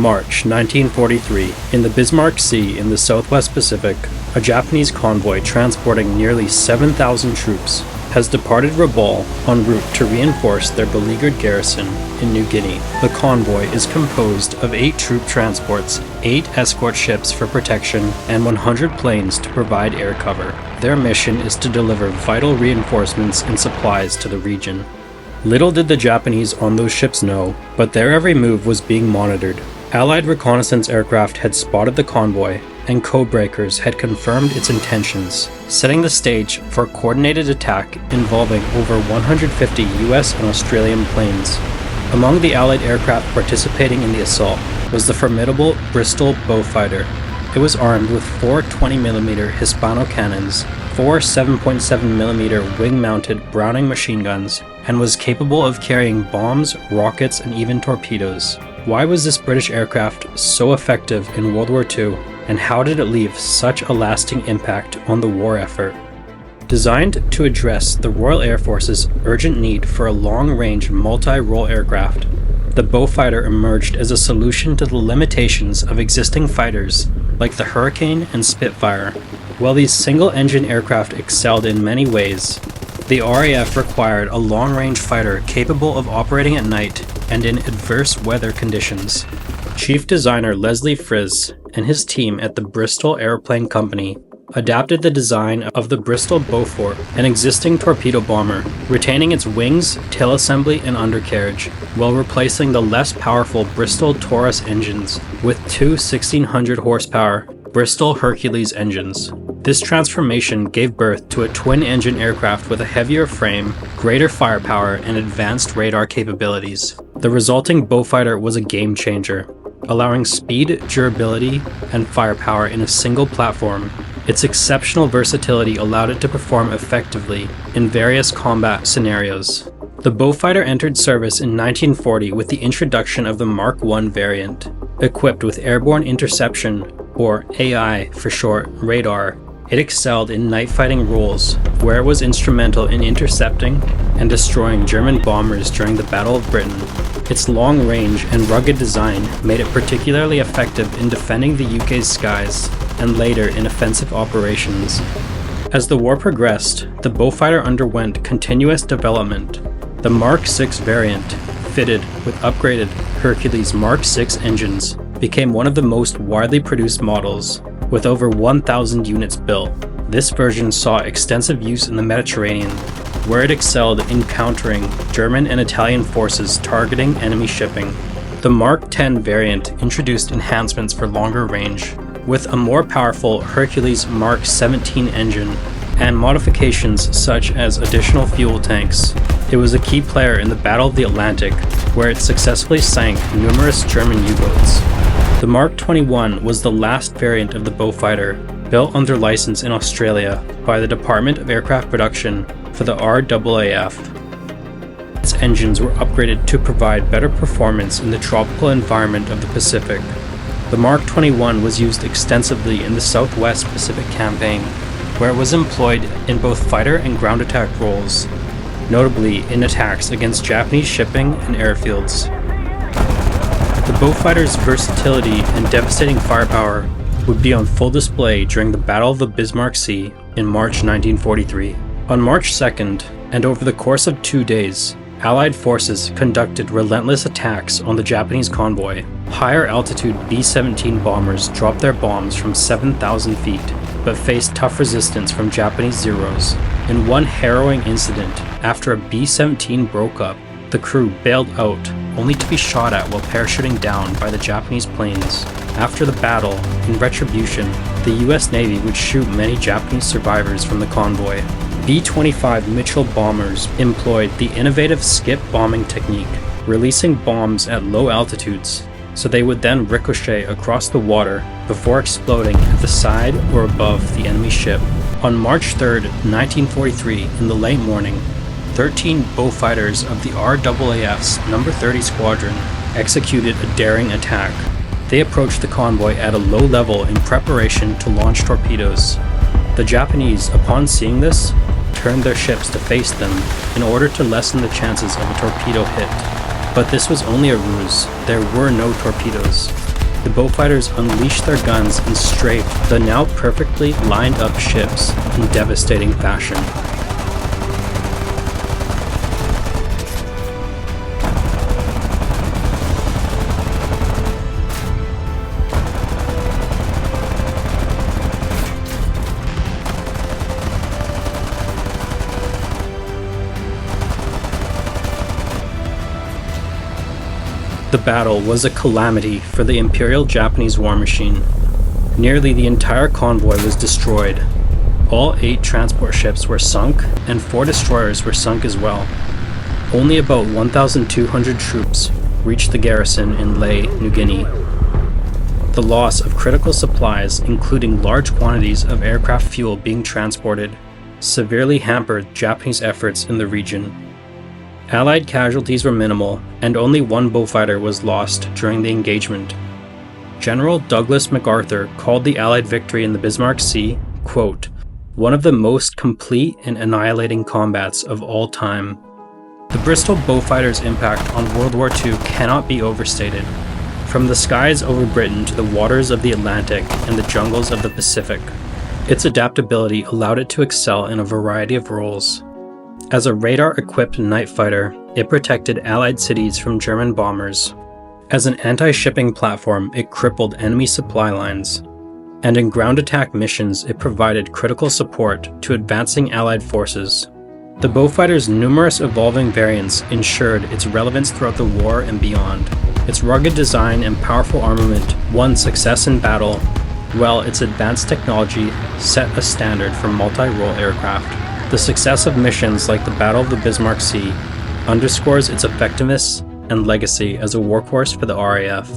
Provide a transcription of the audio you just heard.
March 1943, in the Bismarck Sea in the southwest Pacific, a Japanese convoy transporting nearly 7,000 troops has departed Rabaul en route to reinforce their beleaguered garrison in New Guinea. The convoy is composed of 8 troop transports, 8 escort ships for protection, and 100 planes to provide air cover. Their mission is to deliver vital reinforcements and supplies to the region. Little did the Japanese on those ships know, but their every move was being monitored. Allied reconnaissance aircraft had spotted the convoy, and codebreakers had confirmed its intentions, setting the stage for a coordinated attack involving over 150 US and Australian planes. Among the Allied aircraft participating in the assault was the formidable Bristol Beaufighter. It was armed with 4 20mm Hispano cannons, 4 7.7mm wing-mounted Browning machine guns, and was capable of carrying bombs, rockets, and even torpedoes. Why was this British aircraft so effective in World War II, and how did it leave such a lasting impact on the war effort? Designed to address the Royal Air Force's urgent need for a long-range multi-role aircraft, the Beaufighter emerged as a solution to the limitations of existing fighters like the Hurricane and Spitfire. While these single-engine aircraft excelled in many ways, the RAF required a long-range fighter capable of operating at night and in adverse weather conditions. Chief designer Leslie Frizz and his team at the Bristol Aeroplane Company adapted the design of the Bristol Beaufort, an existing torpedo bomber, retaining its wings, tail assembly, and undercarriage, while replacing the less powerful Bristol Taurus engines with 2 1600 horsepower Bristol Hercules engines. This transformation gave birth to a twin-engine aircraft with a heavier frame, greater firepower, and advanced radar capabilities. The resulting Beaufighter was a game-changer, allowing speed, durability, and firepower in a single platform. Its exceptional versatility allowed it to perform effectively in various combat scenarios. The Beaufighter entered service in 1940 with the introduction of the Mark I variant. Equipped with airborne interception, or AI for short, radar, it excelled in night fighting roles, where it was instrumental in intercepting and destroying German bombers during the Battle of Britain. Its long range and rugged design made it particularly effective in defending the UK's skies, and later in offensive operations. As the war progressed, the Beaufighter underwent continuous development. The Mark VI variant, fitted with upgraded Hercules Mark VI engines, became one of the most widely produced models, with over 1,000 units built. This version saw extensive use in the Mediterranean, where it excelled in countering German and Italian forces targeting enemy shipping. The Mark X variant introduced enhancements for longer range, with a more powerful Hercules Mark 17 engine and modifications such as additional fuel tanks. It was a key player in the Battle of the Atlantic, where it successfully sank numerous German U-boats. The Mark 21 was the last variant of the Beaufighter, built under license in Australia by the Department of Aircraft Production for the RAAF. Its engines were upgraded to provide better performance in the tropical environment of the Pacific. The Mark 21 was used extensively in the Southwest Pacific Campaign, where it was employed in both fighter and ground attack roles, notably in attacks against Japanese shipping and airfields. The Beaufighter's versatility and devastating firepower would be on full display during the Battle of the Bismarck Sea in March 1943. On March 2nd, and over the course of 2 days, Allied forces conducted relentless attacks on the Japanese convoy. Higher altitude B-17 bombers dropped their bombs from 7,000 feet, but faced tough resistance from Japanese Zeros. In one harrowing incident, after a B-17 broke up, the crew bailed out, only to be shot at while parachuting down by the Japanese planes. After the battle, in retribution, the US Navy would shoot many Japanese survivors from the convoy. B-25 Mitchell bombers employed the innovative skip bombing technique, releasing bombs at low altitudes, so they would then ricochet across the water before exploding at the side or above the enemy ship. On March 3, 1943, in the late morning, 13 Beaufighters of the RAAF's No. 30 Squadron executed a daring attack. They approached the convoy at a low level in preparation to launch torpedoes. The Japanese, upon seeing this, turned their ships to face them in order to lessen the chances of a torpedo hit. But this was only a ruse. There were no torpedoes. the Beaufighters unleashed their guns and strafed the now perfectly lined up ships in devastating fashion. The battle was a calamity for the Imperial Japanese war machine. Nearly the entire convoy was destroyed. All 8 transport ships were sunk, and 4 destroyers were sunk as well. Only about 1,200 troops reached the garrison in Lae, New Guinea. The loss of critical supplies, including large quantities of aircraft fuel being transported, severely hampered Japanese efforts in the region. Allied casualties were minimal, and only 1 Beaufighter was lost during the engagement. General Douglas MacArthur called the Allied victory in the Bismarck Sea, quote, "one of the most complete and annihilating combats of all time." The Bristol Beaufighter's impact on World War II cannot be overstated. From the skies over Britain to the waters of the Atlantic and the jungles of the Pacific, its adaptability allowed it to excel in a variety of roles. As a radar-equipped night fighter, it protected Allied cities from German bombers. As an anti-shipping platform, it crippled enemy supply lines. And in ground attack missions, it provided critical support to advancing Allied forces. The Beaufighter's numerous evolving variants ensured its relevance throughout the war and beyond. Its rugged design and powerful armament won success in battle, while its advanced technology set a standard for multi-role aircraft. The success of missions like the Battle of the Bismarck Sea underscores its effectiveness and legacy as a workhorse for the RAF.